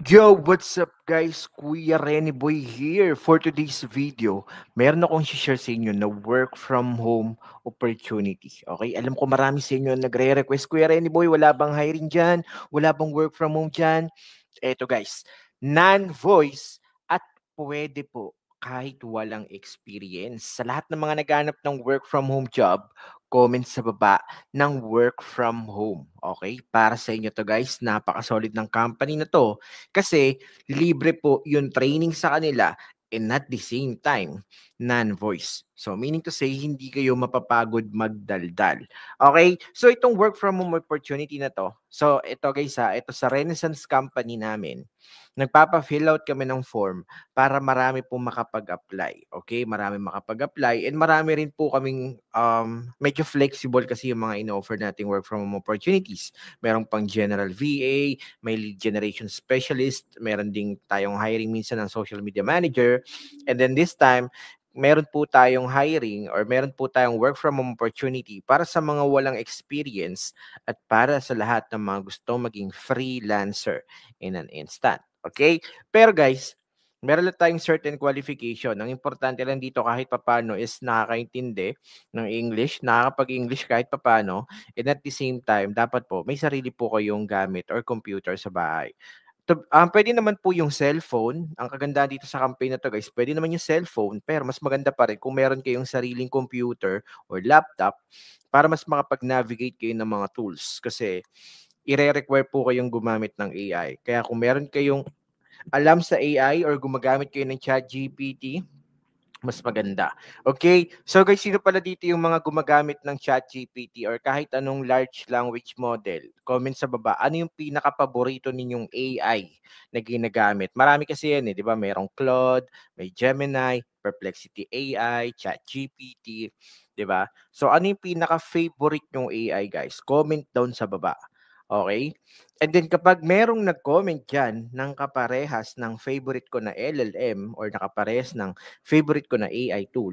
Yo, what's up guys? Kuya Renny Boy here. For today's video, meron akong share sa inyo na work from home opportunity. Okay, alam ko marami sa inyo nagre-request, Kuya Renny Boy, wala bang hiring dyan? Wala bang work from home dyan? Eto guys, non-voice at pwede po kahit walang experience. Sa lahat ng mga naghanap ng work from home job, comment sa baba ng work from home. Okay? Para sa inyo to guys, napaka-solid ng company na to kasi libre po yung training sa kanila and at the same time, non-voice. So meaning to say, hindi kayo mapapagod magdaldal. Okay? So itong work from home opportunity na to, so ito guys ito sa Renaissance Company namin, nagpapa-fill out kami ng form para marami pong makapag-apply. Okay? Marami makapag-apply and marami rin po kaming medyo flexible kasi yung mga in-offer nating work from home opportunities. Merong pang general VA, may lead generation specialist, meron ding tayong hiring minsan ng social media manager, and then this time, meron po tayong hiring or meron po tayong work from home opportunity para sa mga walang experience at para sa lahat ng mga gustong maging freelancer in an instant. Okay? Pero guys, meron lang tayong certain qualification. Ang importante lang dito kahit papano is nakakaintindi ng English, nakakapag-English kahit papano, and at the same time, dapat po may sarili po kayong gamit or computer sa bahay. Puwede naman po yung cellphone. Ang kagandahan dito sa campaign na 'to guys, puwede naman yung cellphone, pero mas maganda pa rin kung meron kayong sariling computer or laptop para mas makapag-navigate kayo ng mga tools. Kasi ire-require po kayong gumamit ng AI. Kaya kung meron kayong alam sa AI or gumagamit kayo ng ChatGPT, mas maganda. Okay? So guys, sino pala dito yung mga gumagamit ng ChatGPT or kahit anong large language model? Comment sa baba. Ano yung pinaka-paborito ninyong AI na ginagamit? Marami kasi yan eh, di ba? Merong Claude, may Gemini, Perplexity AI, ChatGPT, di ba? So ano yung pinaka-favorite nyong AI guys? Comment down sa baba. Okay? And then kapag merong nag-comment dyan ng kaparehas ng favorite ko na LLM or nakaparehas ng favorite ko na AI tool,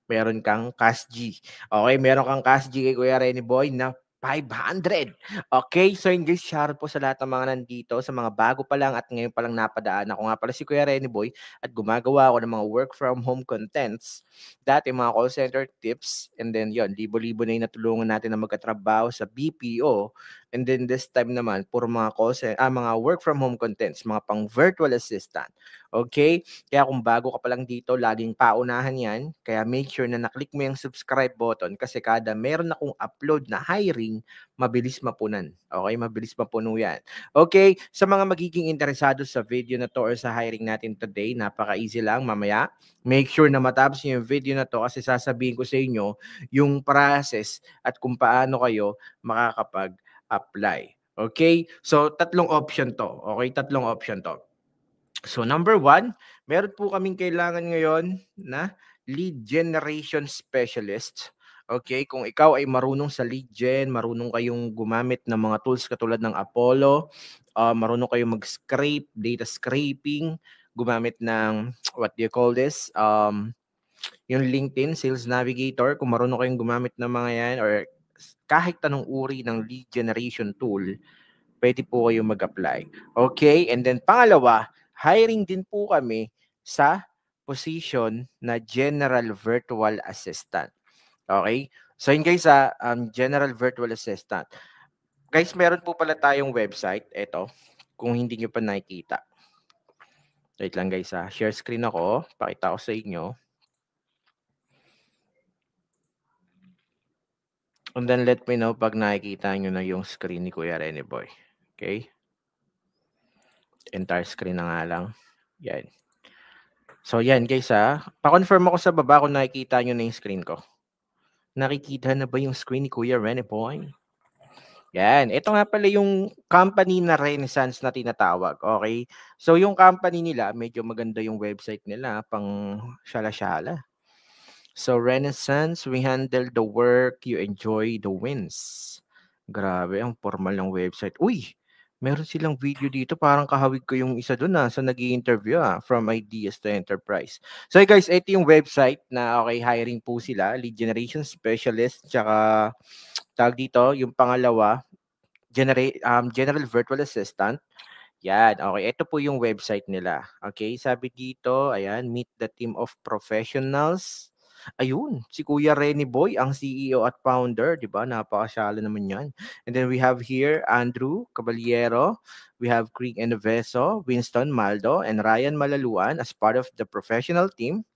meron kang CashG. Okay, meron kang CashG kay Kuya Renny Boy na 500. Okay, so yun guys, shout po sa lahat ng mga nandito, sa mga bago pa lang at ngayon pa lang napadaan. Ako nga pala si Kuya Renny Boy at gumagawa ako ng mga work from home contents. Dati mga call center tips and then yon libo-libo na yung natulungan natin na magkatrabaho sa BPO. And then this time naman, puro mga mga work from home contents, mga pang virtual assistant. Okay? Kaya kung bago ka pa lang dito, laging paunahan yan. Kaya make sure na naklik mo yung subscribe button kasi kada meron akong upload na hiring, mabilis mapunan. Okay? Mabilis mapuno yan. Okay? Sa mga magiging interesado sa video na to or sa hiring natin today, napaka-easy lang mamaya. Make sure na matapos niyo yung video na to kasi sasabihin ko sa inyo yung process at kung paano kayo makakapag-apply. Okay? So, tatlong option to. Okay? Tatlong option to. So number one, meron po kaming kailangan ngayon na lead generation specialist. Okay, kung ikaw ay marunong sa lead gen, marunong kayong gumamit ng mga tools katulad ng Apollo, marunong kayong mag-scrape, data scraping, gumamit ng what do you call this? Yung LinkedIn Sales Navigator, kung marunong kayong gumamit ng mga yan or kahit anong uri ng lead generation tool, pwede po kayong mag-apply. Okay? And then pangalawa, hiring din po kami sa position na General Virtual Assistant. Okay? So yun guys, General Virtual Assistant. Guys, meron po pala tayong website. Ito, kung hindi nyo pa nakikita. Wait lang guys, share screen ako. Pakita ko sa inyo. And then let me know pag nakikita nyo na yung screen ni Kuya Renny Boy. Okay? Entire screen na nga lang. Yan. So yan guys pa-confirm ako sa baba kung nakikita nyo na yung screen ko. Nakikita na ba yung screen ni Kuya Renny Boy? Yan. Ito nga pala yung company na Renaissance na tinatawag. Okay? So yung company nila, medyo maganda yung website nila, pang shala-shala. So Renaissance, we handle the work, you enjoy the wins. Grabe, ang formal ng website. Uy! Meron silang video dito, parang kahawig ko yung isa doon sa nag-i-interview from ideas to enterprise. So guys, ito yung website na okay, hiring po sila, lead generation specialist, tsaka tawag dito, yung pangalawa, general virtual assistant. Yan, okay. Ito po yung website nila. Okay, sabi dito, ayan, meet the team of professionals. Ayun, si Kuya Renny Boy, ang CEO at founder, di ba? Napakasyalo naman yan. And then we have here Andrew Caballero, we have Craig Enoveso, Winston Maldo, and Ryan Malaluan as part of the professional team.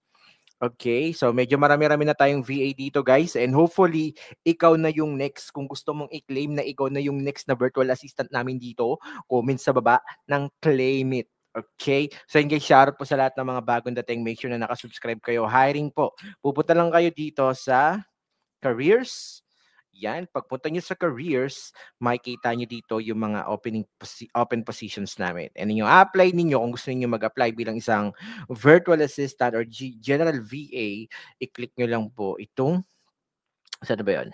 Okay, so medyo marami-rami na tayong VA dito guys, and hopefully ikaw na yung next. Kung gusto mong i-claim na ikaw na yung next na virtual assistant namin dito, comment sa baba ng claim it. Okay? So yun guys, shoutout po sa lahat ng mga bagong dating. Make sure na nakasubscribe kayo. Hiring po. Pupunta lang kayo dito sa careers. Yan, pagpunta nyo sa careers, makikita nyo dito yung mga open positions namin. And yung apply ninyo, kung gusto niyo mag-apply bilang isang virtual assistant or general VA, i-click nyo lang po itong, saan ba yun?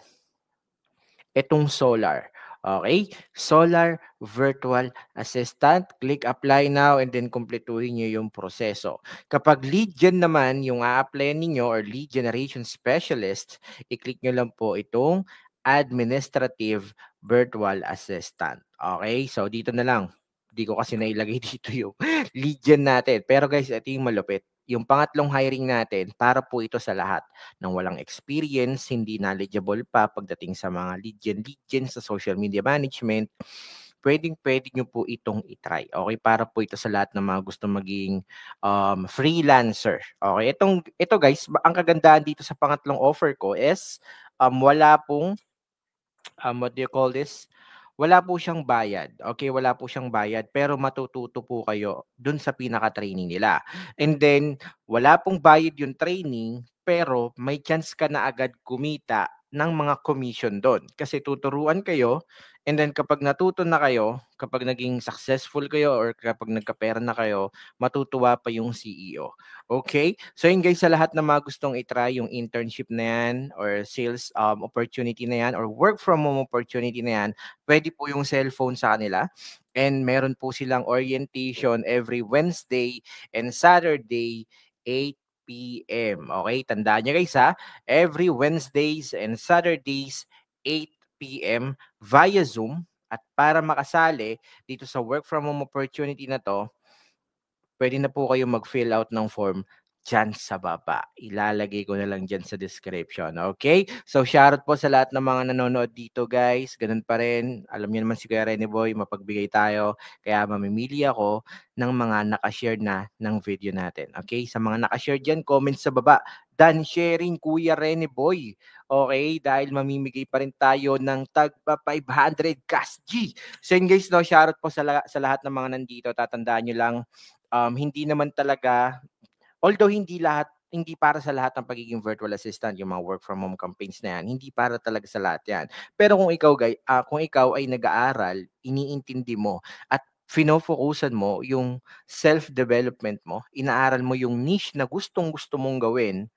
Itong Solar. Okay? Solar Virtual Assistant. Click apply now and then kumpletuhin nyo yung proseso. Kapag lead gen naman yung a-apply ninyo or lead generation specialist, i-click nyo lang po itong Administrative Virtual Assistant. Okay? So dito na lang. Hindi ko kasi nailagay dito yung lead gen natin. Pero guys, ito yung malupit. Yung pangatlong hiring natin, para po ito sa lahat ng walang experience, hindi knowledgeable pa pagdating sa mga lead gen sa social media management, pwedeng-pwede nyo po itong itry. Okay? Para po ito sa lahat ng mga gusto maging freelancer. Okay? Ito guys, ang kagandahan dito sa pangatlong offer ko is wala pong what do you call this? Wala po siyang bayad. Okay, wala po siyang bayad pero matututo po kayo dun sa pinaka-training nila. And then wala pong bayad yung training pero may chance ka na agad kumita ng mga commission doon kasi tuturuan kayo and then kapag natuto na kayo, kapag naging successful kayo or kapag nagkapera na kayo, matutuwa pa yung CEO. Okay? So yun guys, sa lahat ng mga gustong itry yung internship na yan or sales opportunity na yan or work from home opportunity na yan, pwede po yung cellphone sa kanila. And meron po silang orientation every Wednesday and Saturday, 8 p.m. Okay? Tandaan nyo guys ha, every Wednesdays and Saturdays, 8 p.m. via Zoom. At para makasali dito sa work from home opportunity na to, pwede na po kayo mag-fill out ng form dyan sa baba. Ilalagay ko na lang dyan sa description. Okay? So, shoutout po sa lahat ng mga nanonood dito, guys. Ganun pa rin. Alam niyo naman si Kuya Rene Boy, mapagbigay tayo. Kaya mamimili ako ng mga nakashare na ng video natin. Okay? Sa mga nakashare dyan, comment sa baba. Dan sharing, Kuya Rene Boy. Okay? Dahil mamimigay pa rin tayo ng tagpa 500 cash G. So, yun guys, no, shoutout po sa lahat ng mga nandito. Tatandaan nyo lang, hindi naman talaga, although hindi para sa lahat ng pagiging virtual assistant, yung mga work from home campaigns na yan, hindi para talaga sa lahat yan. Pero kung ikaw ay nag-aaral, iniintindi mo at fino-focusan mo yung self-development mo, inaaral mo yung niche na gustong-gusto mong gawin,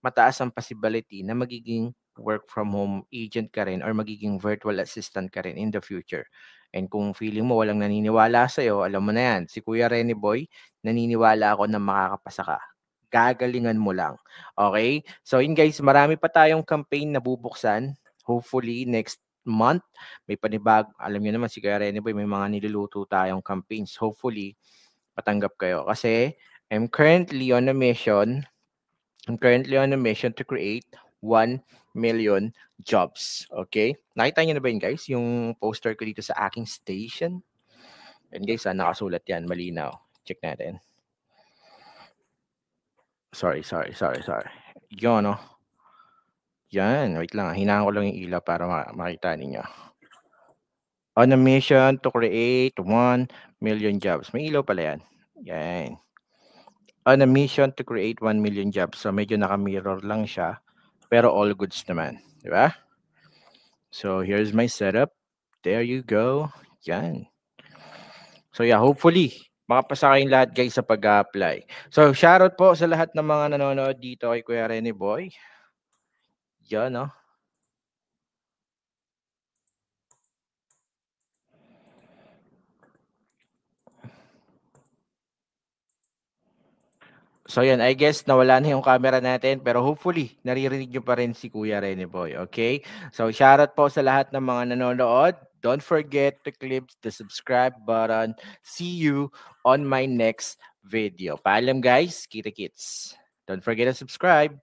mataas ang possibility na magiging work from home agent ka rin or magiging virtual assistant ka rin in the future. And kung feeling mo walang naniniwala sa'yo, alam mo na yan, si Kuya Rene Boy, naniniwala ako na makakapasa ka. Gagalingan mo lang. Okay? So yun guys, marami pa tayong campaign na bubuksan. Hopefully next month, may alam niyo naman si Kuya Rene Boy, may mga niluluto tayong campaigns. Hopefully, patanggap kayo. Kasi I'm currently on a mission to create 1 million jobs. Okay? Nakita niyo na ba yun, guys? Yung poster ko dito sa aking station. And guys, nakasulat yan. Malinaw. Check natin. Sorry. Yun, no? Yan. Wait lang. Hinahan ko lang yung ilaw para makita ninyo. On a mission to create 1 million jobs. May ilaw pala yan. Yan. On a mission to create 1 million jobs. So, medyo naka-mirror lang siya. Pero all goods naman. Di ba? So, here's my setup. There you go. Yan. So, yeah, hopefully, makapasa kayong lahat, guys, sa pag-apply. So, shoutout po sa lahat ng mga nanonood dito kay Kuya Rene Boy. Yan, no? So, yan, I guess nawala na yung camera natin, pero hopefully, naririnig nyo pa rin si Kuya Rene Boy, okay? So, shoutout po sa lahat ng mga nanonood. don't forget to click the subscribe button. See you on my next video. Paalam guys, kita kits. Don't forget to subscribe.